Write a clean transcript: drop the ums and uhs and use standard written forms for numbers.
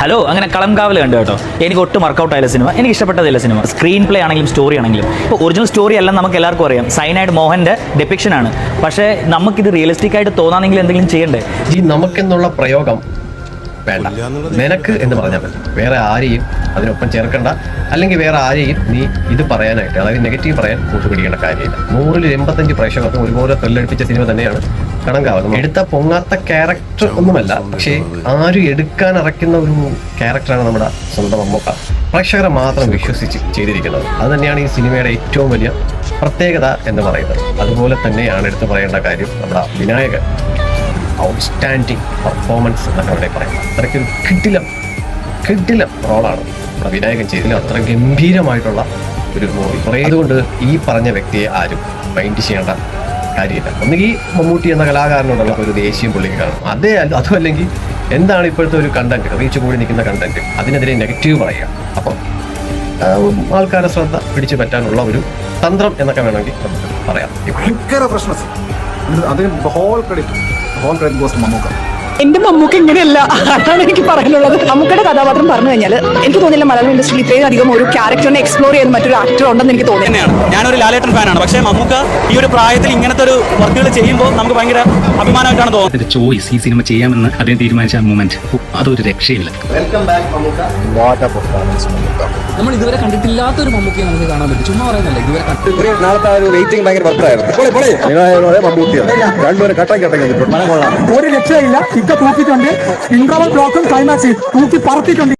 Hello അങ്ങനെ കളംകാവൽ കണ്ടു കേട്ടോ. എനിക്ക് ഒട്ടും വർക്കൗട്ട് ആയ സിനിമ, എനിക്ക് ഇഷ്ടപ്പെട്ടതില്ല സിനിമ. സ്ക്രീൻ പ്ലേ ആണെങ്കിലും സ്റ്റോറി ആണെങ്കിലും ഇപ്പോൾ ഒറിജിനൽ സ്റ്റോറി എല്ലാം നമുക്ക് എല്ലാവർക്കും അറിയാം, സൈനൈഡ് മോഹൻ്റെ ഡെപ്പിക്ഷൻ ആണ്. പക്ഷേ നമുക്കിത് റിയലിസ്റ്റിക് ആയിട്ട് തോന്നാണെങ്കിൽ എന്തെങ്കിലും ചെയ്യണ്ടേ? ഈ നമുക്കെന്നുള്ള പ്രയോഗം വേണ്ട, നിനക്ക് എന്ന് പറഞ്ഞാൽ മതി. വേറെ ആരെയും അതിനൊപ്പം ചേർക്കണ്ട, അല്ലെങ്കിൽ വേറെ ആരെയും നീ ഇത് പറയാനായിട്ട്, അതായത് നെഗറ്റീവ് പറയാൻ കൂട്ടുപിടിക്കേണ്ട കാര്യമില്ല. 100-ൽ 85 പ്രേക്ഷകർക്ക് ഒരുപോലെ തൊഴിലടുപ്പിച്ച സിനിമ തന്നെയാണ് കടങ്കാവ്. എടുത്ത പൊങ്ങാത്ത ക്യാരക്ടർ ഒന്നുമല്ല, പക്ഷേ ആരും എടുക്കാൻ ഇറക്കുന്ന ഒരു ക്യാരക്ടറാണ് നമ്മുടെ സ്വന്തം മമ്മൂക്ക. പ്രേക്ഷകരെ മാത്രം വിശ്വസിച്ച് ചെയ്തിരിക്കുന്നത്. അത് തന്നെയാണ് ഈ സിനിമയുടെ ഏറ്റവും വലിയ പ്രത്യേകത എന്ന് പറയുന്നത്. അതുപോലെ തന്നെയാണ് എടുത്തു പറയേണ്ട കാര്യം നമ്മുടെ വിനായകൻ. ഔട്ട്സ്റ്റാൻഡിങ് പെർഫോമൻസ് എന്നൊക്കെ അവിടെ പറയാം. അത്രയ്ക്കൊരു കിടിലം റോളാണ് നമ്മുടെ വിനായകൻ ചെയ്തതിൽ. അത്ര ഗംഭീരമായിട്ടുള്ള ഒരു മൂവി. കുറേ അതുകൊണ്ട് ഈ പറഞ്ഞ വ്യക്തിയെ ആരും മൈൻഡ് ചെയ്യേണ്ട കാര്യമില്ല. ഒന്നുകിൽ മമ്മൂട്ടി എന്ന കലാകാരനോടുള്ള ഒരു ദേഷ്യം പുള്ളിക്ക് കാണും, അതും അല്ലെങ്കിൽ എന്താണ് ഇപ്പോഴത്തെ ഒരു കണ്ടന്റ്, റീച്ച് കൂടി നിൽക്കുന്ന കണ്ടന്റ്, അതിനെതിരെ നെഗറ്റീവ് പറയുക. അപ്പം ആൾക്കാരെ ശ്രദ്ധ പിടിച്ചു പറ്റാനുള്ള ഒരു തന്ത്രം എന്നൊക്കെ വേണമെങ്കിൽ നമുക്ക് പറയാം. എന്റെ മമ്മൂക്ക ഇങ്ങനെയല്ല, അതാണ് എനിക്ക് പറയാനുള്ളത്. മമ്മൂക്കയുടെ കഥാപാത്രം പറഞ്ഞു കഴിഞ്ഞാൽ എനിക്ക് തോന്നില്ല മലയാളം ഇൻഡസ്ട്രിയിൽ ഇത്രയും അധികം ഒരു ക്യാരക്ടറിനെ എക്സ്പ്ലോർ ചെയ്യുന്ന മറ്റൊരു ആക്ടർ ഉണ്ടെന്ന് എനിക്ക് തോന്നുന്നു. ഞാനൊരു ലാലേട്ടൻ ഫാനാണ്, പക്ഷേ മമ്മൂക്ക ഈ ഒരു പ്രായത്തിൽ ഇങ്ങനത്തെ ഒരു വർക്കുകൾ ചെയ്യുമ്പോൾ നമുക്ക് ഭയങ്കര അഭിമാനമായിട്ടാണ് തോന്നുന്നത്. ചോയ്സ് ഈ സിനിമ ചെയ്യാമെന്ന് അദ്ദേഹം തീരുമാനിച്ച മൂമെന്റ് അതൊരു രക്ഷയില്ല. നമ്മൾ ഇതുവരെ കണ്ടിട്ടില്ലാത്ത ഒരു മമ്മൂക്കയെ നമുക്ക് കാണാൻ പറ്റും. ചുമ്മാ പറയുന്നല്ലേ, ഇതുവരെ നാളത്തെ ഒരു വെയിറ്റിംഗ് ഭയങ്കര ഒരു രക്ഷയില്ല. ഇക്ക തൂക്കിയിട്ടുണ്ട്, ഇന്റർവൽ ബ്ലോക്കും ക്ലൈമാക്സ് തൂക്കി പറത്തിയിട്ടുണ്ട്.